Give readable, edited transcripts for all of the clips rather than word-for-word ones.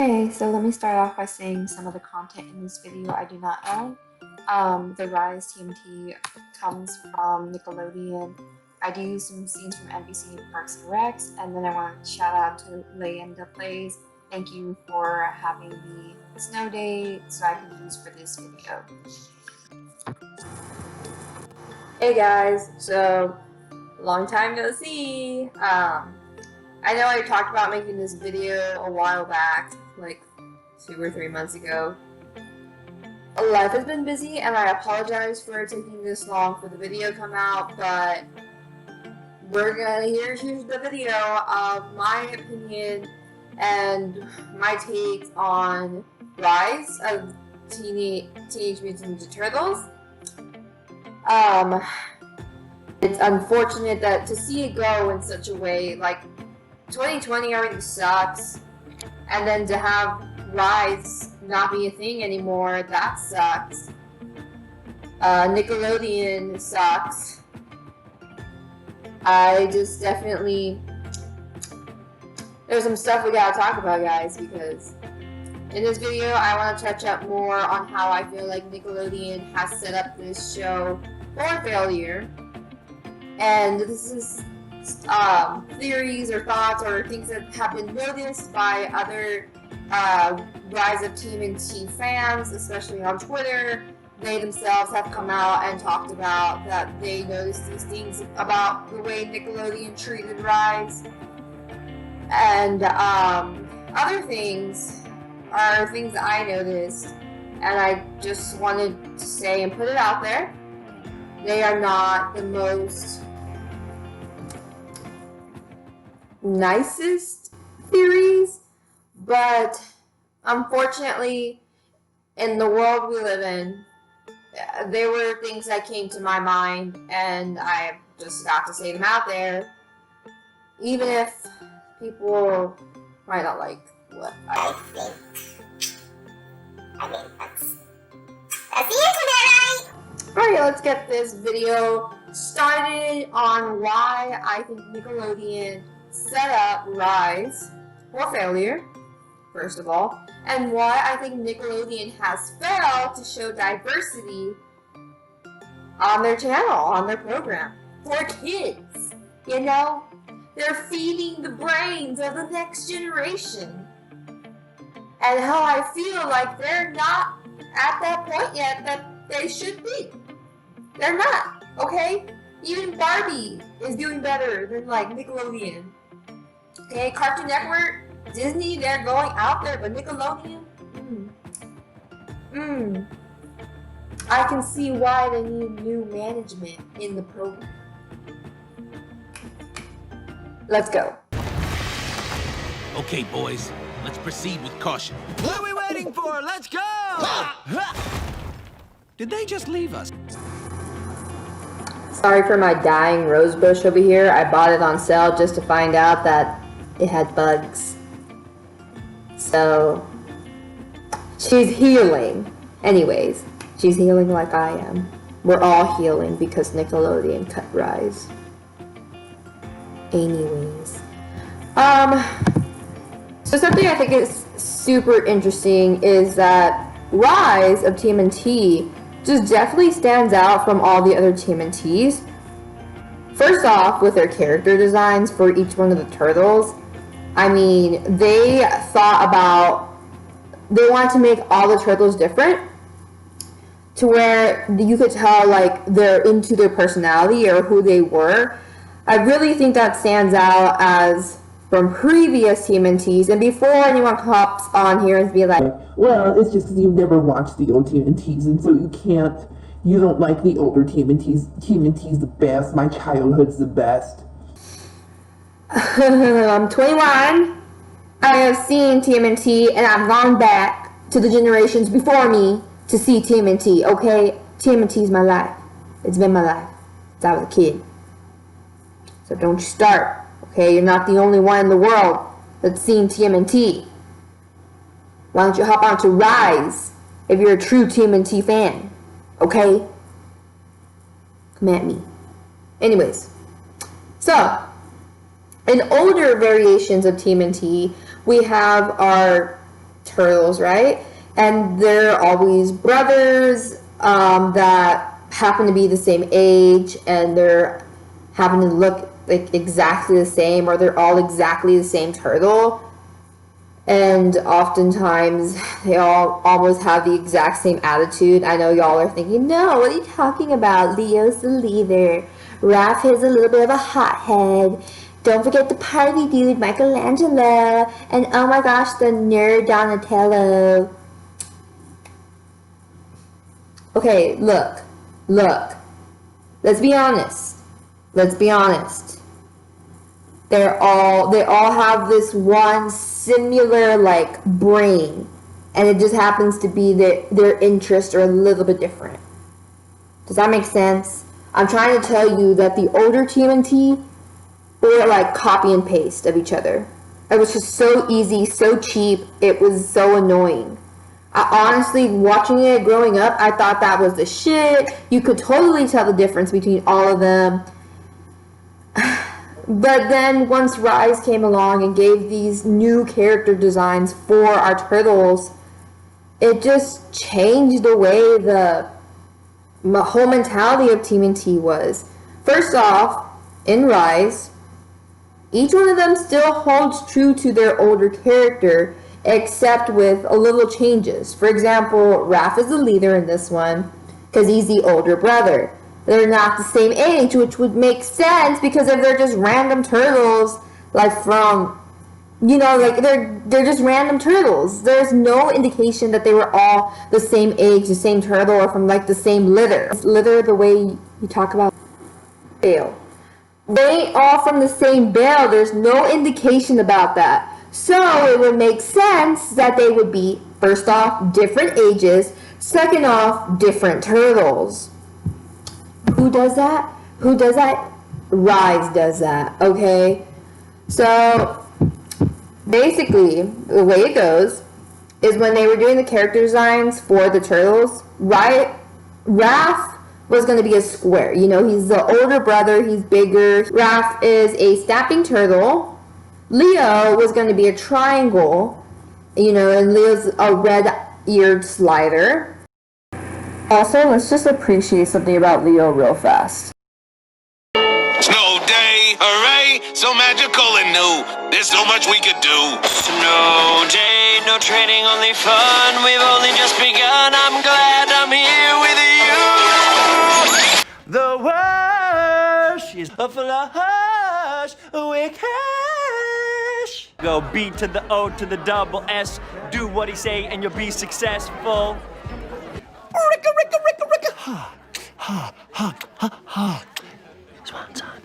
Okay, so let me start off by saying some of the content in this video I do not own. The RISE TMNT comes from Nickelodeon. I do use some scenes from NBC Parks and Recs, and then I want to shout out to Layenda Plays. Thank you for having the snow day so I can use for this video. Hey guys, so long time no see. I know I talked about making this video a while back, like 2 or 3 months ago. Life has been busy and I apologize for taking this long for the video to come out, but here's the video of my opinion and my take on Rise of Teenage Mutant Ninja Turtles. It's unfortunate that to see it go in such a way, like 2020 already sucks, and then to have Rise not be a thing anymore, that sucks. Nickelodeon sucks. There's some stuff we gotta talk about, guys, because in this video I want to touch up more on how I feel like Nickelodeon has set up this show for failure. And this is theories or thoughts or things that have been noticed by other Rise of TMNT fans, especially on Twitter. They themselves have come out and talked about that they noticed these things about the way Nickelodeon treated Rise. And other things are things that I noticed, and I just wanted to say and put it out there. They are not the most nicest theories, but unfortunately, in the world we live in, there were things that came to my mind, and I just got to say them out there, even if people might not like what I think. I mean, that's the internet, right? Alright, let's get this video started on why I think Nickelodeon set up Rise for failure, first of all, and why I think Nickelodeon has failed to show diversity on their channel, on their program, for kids. You know, they're feeding the brains of the next generation, and how I feel like they're not at that point yet that they should be. They're not, okay? Even Barbie is doing better than like Nickelodeon. Okay, Cartoon Network, Disney, they're going out there, but Nickelodeon, I can see why they need new management in the program. Let's go. Okay, boys, let's proceed with caution. What are we waiting for? Let's go! Did they just leave us? Sorry for my dying rose bush over here. I bought it on sale just to find out that it had bugs. So, she's healing. Anyways, she's healing like I am. We're all healing because Nickelodeon cut Rise. Anyways. So something I think is super interesting is that Rise of TMNT just definitely stands out from all the other TMNTs. First off, with their character designs for each one of the turtles. I mean, they wanted to make all the turtles different to where you could tell like they're into their personality or who they were. I really think that stands out as from previous TMNTs, and before anyone hops on here and be like, well, it's just because you've never watched the old TMNTs, and so you don't like the older TMNTs. TMNT's the best, my childhood's the best. I'm 21, I have seen TMNT, and I've gone back to the generations before me to see TMNT, okay? TMNT's my life. It's been my life since I was a kid. So don't you start. Okay, you're not the only one in the world that's seen TMNT. Why don't you hop on to Rise if you're a true TMNT fan? Okay? Come at me. Anyways, so in older variations of TMNT, we have our turtles, right? And they're always brothers that happen to be the same age, and they're happen to look like exactly the same, or they're all exactly the same turtle. And oftentimes they all almost have the exact same attitude. I know y'all are thinking, no, what are you talking about? Leo's the leader. Raph is a little bit of a hothead. Don't forget the party dude, Michelangelo. And oh my gosh, the nerd Donatello. Okay, look. Let's be honest. They all have this one similar like brain, and it just happens to be that their interests are a little bit different. Does that make sense? I'm trying to tell you that the older TMNT were like copy and paste of each other. It was just so easy, so cheap. It was so annoying. I honestly, watching it growing up, I thought that was the shit. You could totally tell the difference between all of them. But then once RISE came along and gave these new character designs for our turtles, it just changed the way the whole mentality of TMNT was. First off, in RISE, each one of them still holds true to their older character, except with a little changes. For example, Raph is the leader in this one because he's the older brother. They're not the same age, which would make sense because if they're just random turtles, like from, you know, like they're just random turtles. There's no indication that they were all the same age, the same turtle, or from like the same litter. Litter, the way you talk about bale. They ain't all from the same bale. There's no indication about that. So it would make sense that they would be, first off, different ages. Second off, different turtles. Who does that? RISE does that, okay? So, basically, the way it goes is when they were doing the character designs for the turtles, Raph was going to be a square. You know, he's the older brother, he's bigger. Raph is a snapping turtle. Leo was going to be a triangle, you know, and Leo's a red-eared slider. Also, let's just appreciate something about Leo real fast. Snow day, hooray, so magical and new. There's so much we could do. Snow day, no training, only fun. We've only just begun. I'm glad I'm here with you. The wash is a flush, we cash. Go B to the O to the double S. Do what he say and you'll be successful. Ricka, ricka, ricka, ricka. Ha, ha, ha, ha, ha. Swan song.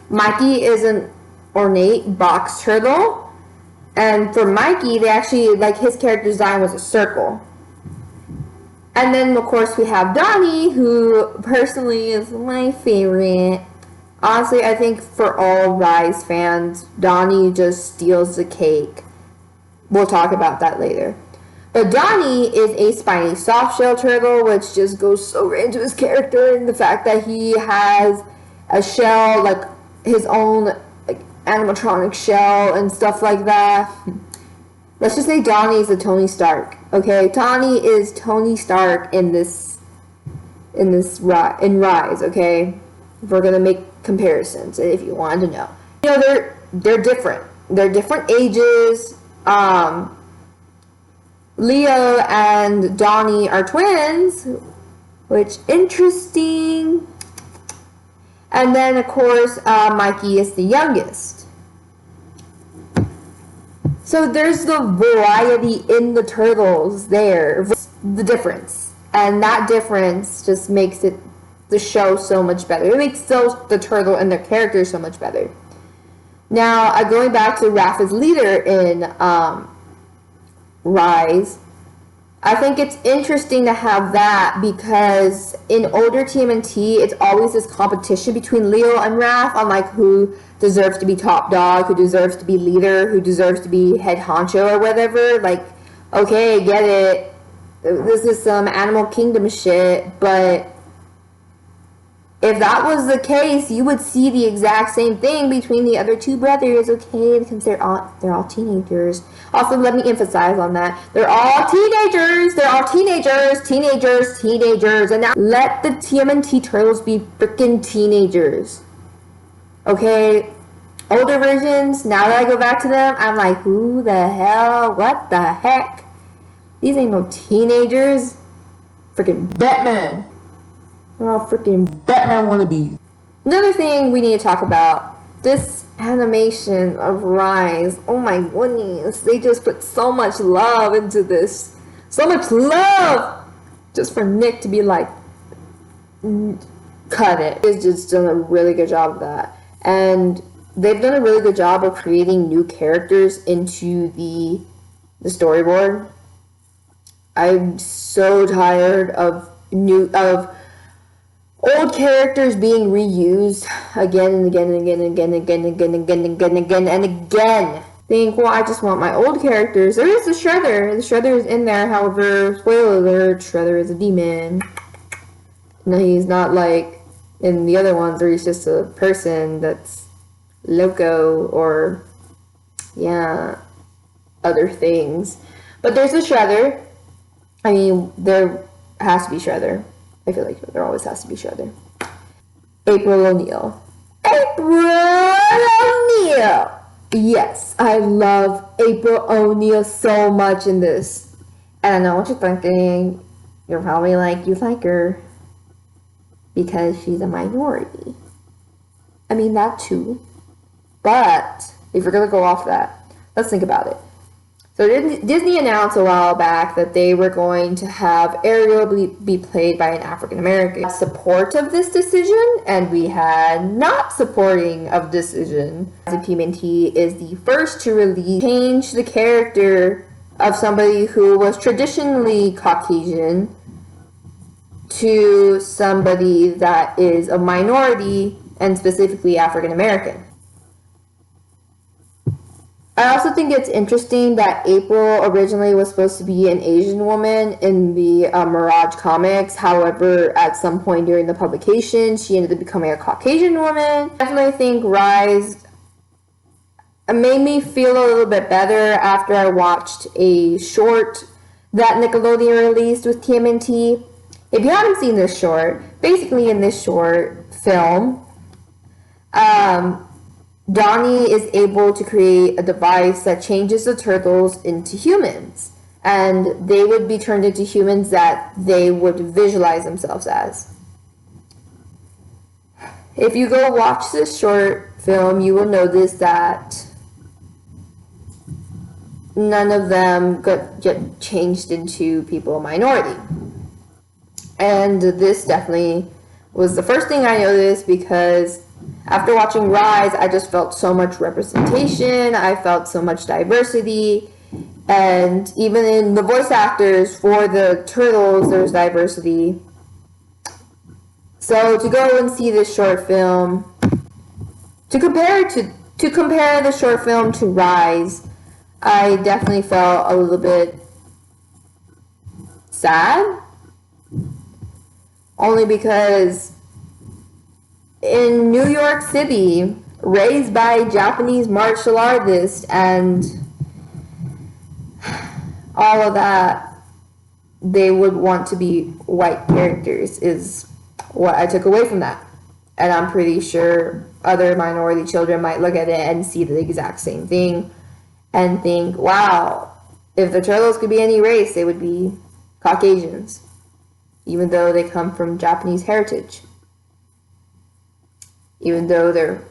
Mikey is an ornate box turtle, and for Mikey, they actually, like, his character design was a circle. And then, of course, we have Donnie, who personally is my favorite. Honestly, I think for all RISE fans, Donnie just steals the cake. We'll talk about that later. But Donnie is a spiny softshell turtle, which just goes so right into his character, and the fact that he has a shell, like his own like animatronic shell and stuff like that. Let's just say Donnie is a Tony Stark. Okay, Donnie is Tony Stark in RISE. Okay, if we're gonna make comparisons, if you wanted to know, you know, they're different. They're different ages. Leo and Donnie are twins, which interesting. And then, of course, Mikey is the youngest. So there's the variety in the turtles there, the difference. And that difference just makes the show so much better. It makes the turtle and their characters so much better. Now, going back to Raph as leader in RISE, I think it's interesting to have that because in older TMNT, it's always this competition between Leo and Raph on like who deserves to be top dog, who deserves to be leader, who deserves to be head honcho or whatever. Like, okay, get it. This is some Animal Kingdom shit, but If that was the case, you would see the exact same thing between the other two brothers, okay? Because they're all teenagers. Also, let me emphasize on that. They're all teenagers. They're all teenagers. And now let the TMNT turtles be freaking teenagers. Okay? Older versions, now that I go back to them, I'm like, who the hell? What the heck? These ain't no teenagers. Freaking Batman. they're all freaking. Batman wannabe. Another thing we need to talk about, this animation of Rise. Oh my goodness, they just put so much love into this. So much love! Just for Nick to be like, cut it. He's just done a really good job of that. And they've done a really good job of creating new characters into the storyboard. I'm so tired of old characters being reused again and again and again and again and again and again and again and again and again and again. Think, well, I just want my old characters. There is the Shredder. The Shredder is in there. However, spoiler alert, Shredder is a demon. No, he's not like in the other ones where he's just a person that's loco or, yeah, other things. But there's a Shredder. I mean, there has to be Shredder. I feel like there always has to be Shredder. April O'Neil. Yes, I love April O'Neil so much in this. And I know what you're thinking. You're probably like, you like her because she's a minority. I mean, that too. But if we're going to go off that, let's think about it. So Disney announced a while back that they were going to have Ariel be played by an African American. Support of this decision, and we had not supporting of decision. RISE of TMNT is the first to change the character of somebody who was traditionally Caucasian to somebody that is a minority and specifically African American. I also think it's interesting that April originally was supposed to be an Asian woman in the Mirage comics. However, at some point during the publication, she ended up becoming a Caucasian woman. I definitely think Rise made me feel a little bit better after I watched a short that Nickelodeon released with TMNT. If you haven't seen this short, basically in this short film, Donnie is able to create a device that changes the turtles into humans. And they would be turned into humans that they would visualize themselves as. If you go watch this short film, you will notice that none of them get changed into people of minority. And this definitely was the first thing I noticed, because after watching Rise, I just felt so much representation, I felt so much diversity, and even in the voice actors for the turtles, there's diversity. So to go and see this short film, to compare the short film to Rise, I definitely felt a little bit sad, only because in New York City, raised by Japanese martial artists and all of that, they would want to be white characters is what I took away from that. And I'm pretty sure other minority children might look at it and see the exact same thing and think, wow, if the turtles could be any race, they would be Caucasians, even though they come from Japanese heritage. Even though their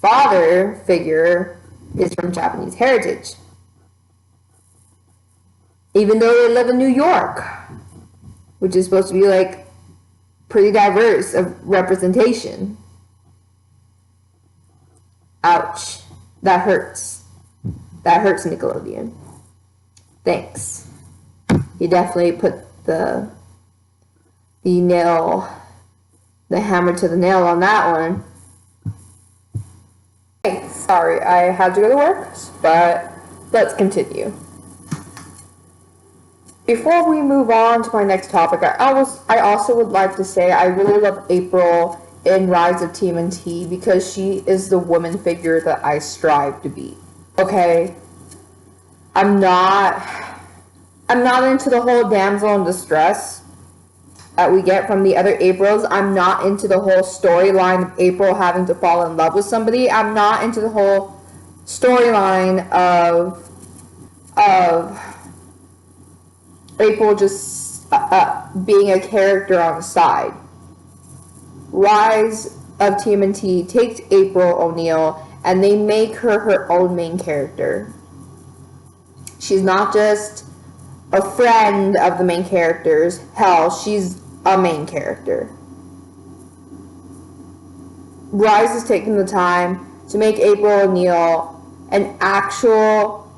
father figure is from Japanese heritage. Even though they live in New York, which is supposed to be like pretty diverse of representation. Ouch. That hurts. That hurts, Nickelodeon. Thanks. You definitely put the hammer to the nail on that one. Hey, sorry, I had to go to work, but let's continue. Before we move on to my next topic, I also would like to say I really love April in Rise of TMNT because she is the woman figure that I strive to be. Okay? I'm not into the whole damsel in distress that we get from the other Aprils. I'm not into the whole storyline of April having to fall in love with somebody. I'm not into the whole storyline of April just being a character on the side. Rise of TMNT takes April O'Neil and they make her her own main character. She's not just a friend of the main characters. Hell, she's a main character. Rise has taken the time to make April O'Neil an actual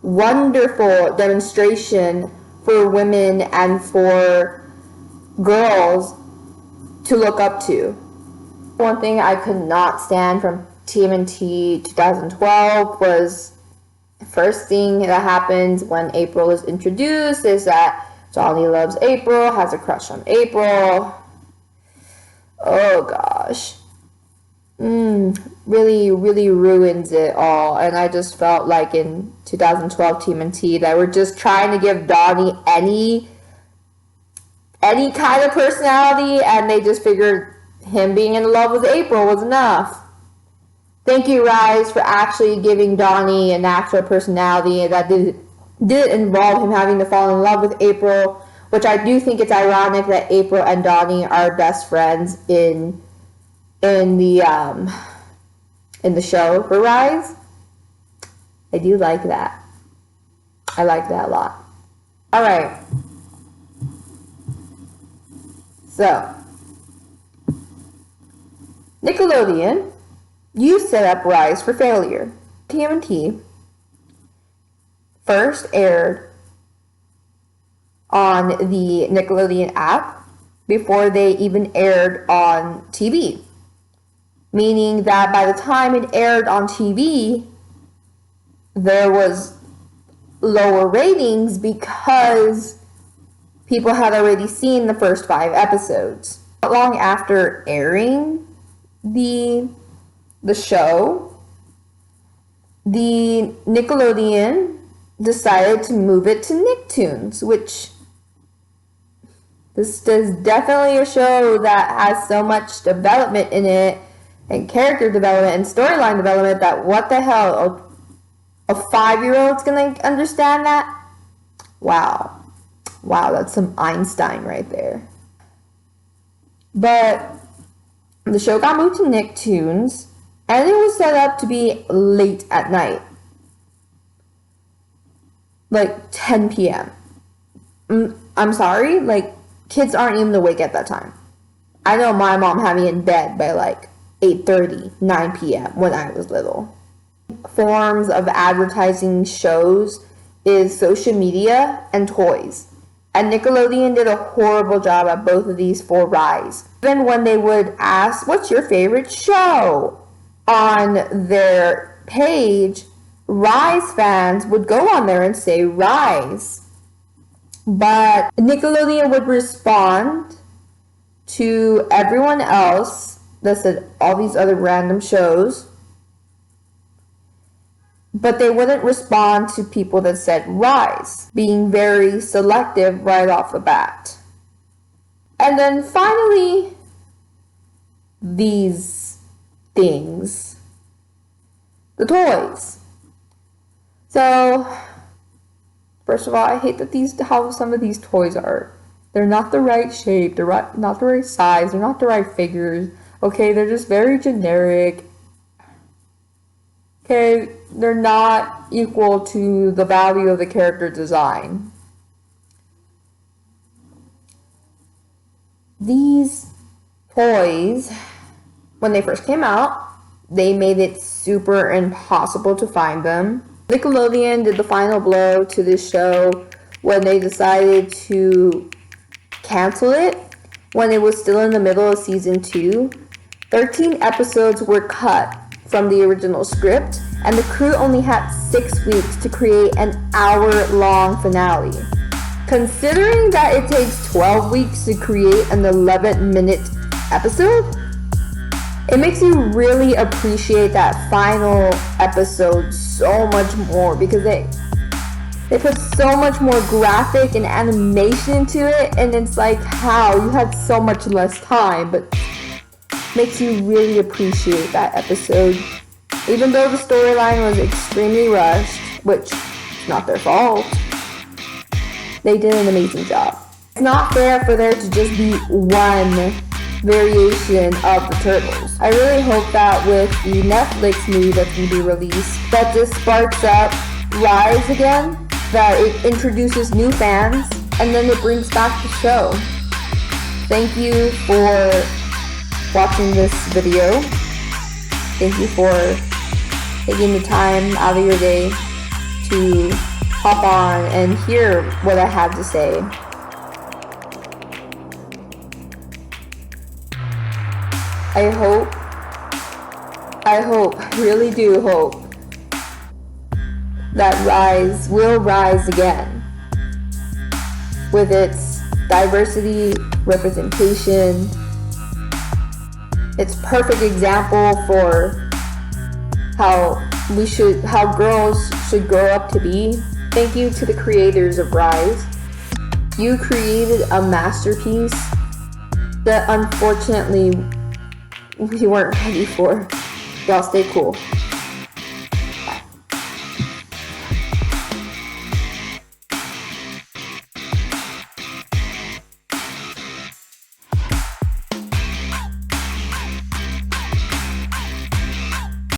wonderful demonstration for women and for girls to look up to. One thing I could not stand from TMNT 2012 was the first thing that happens when April is introduced is that Johnny loves April, has a crush on April. Oh gosh. Really, really ruins it all. And I just felt like in 2012 TMNT that we're just trying to give Donnie any kind of personality, and they just figured him being in love with April was enough. Thank you, Rise, for actually giving Donnie an actual personality that did involve him having to fall in love with April, which I do think it's ironic that April and Donnie are best friends in the show for Rise. I do like that. I like that a lot. Alright. So, Nickelodeon, you set up Rise for failure. TMNT first aired on the Nickelodeon app before they even aired on TV. Meaning that by the time it aired on TV, there was lower ratings because people had already seen the first 5 episodes. Not long after airing the show, the Nickelodeon decided to move it to Nicktoons, which this is definitely a show that has so much development in it, and character development and storyline development, that what the hell, a 5-year-old's gonna understand that? Wow, that's some Einstein right there. But the show got moved to Nicktoons, and it was set up to be late at night, like 10 p.m. I'm sorry, like, kids aren't even awake at that time. I know my mom had me in bed by like 8:30, 9 p.m. when I was little. Forms of advertising shows is social media and toys. And Nickelodeon did a horrible job at both of these for Rise. Even when they would ask, what's your favorite show? On their page, Rise fans would go on there and say Rise. But Nickelodeon would respond to everyone else that said all these other random shows, but they wouldn't respond to people that said Rise, being very selective right off the bat. And then finally, these things, the toys. So, first of all, I hate that how some of these toys are. They're not the right shape, they're not the right size, they're not the right figures. Okay, they're just very generic. Okay, they're not equal to the value of the character design. These toys, when they first came out, they made it super impossible to find them. Nickelodeon did the final blow to this show when they decided to cancel it when it was still in the middle of season 2. 13 episodes were cut from the original script, and the crew only had 6 weeks to create an hour-long finale. Considering that it takes 12 weeks to create an 11-minute episode, it makes you really appreciate that final episode so much more, because they put so much more graphic and animation into it, and it's like, how you had so much less time, but makes you really appreciate that episode. Even though the storyline was extremely rushed, which is not their fault, they did an amazing job. It's not fair for there to just be one variation of the Turtles. I really hope that with the Netflix movie that's going to be released, that this sparks up Rise again, that it introduces new fans, and then it brings back the show. Thank you for watching this video. Thank you for taking the time out of your day to hop on and hear what I have to say. I really do hope that Rise will rise again with its diversity, representation, its perfect example for how girls should grow up to be. Thank you to the creators of Rise. You created a masterpiece that unfortunately we weren't ready for. Y'all stay cool.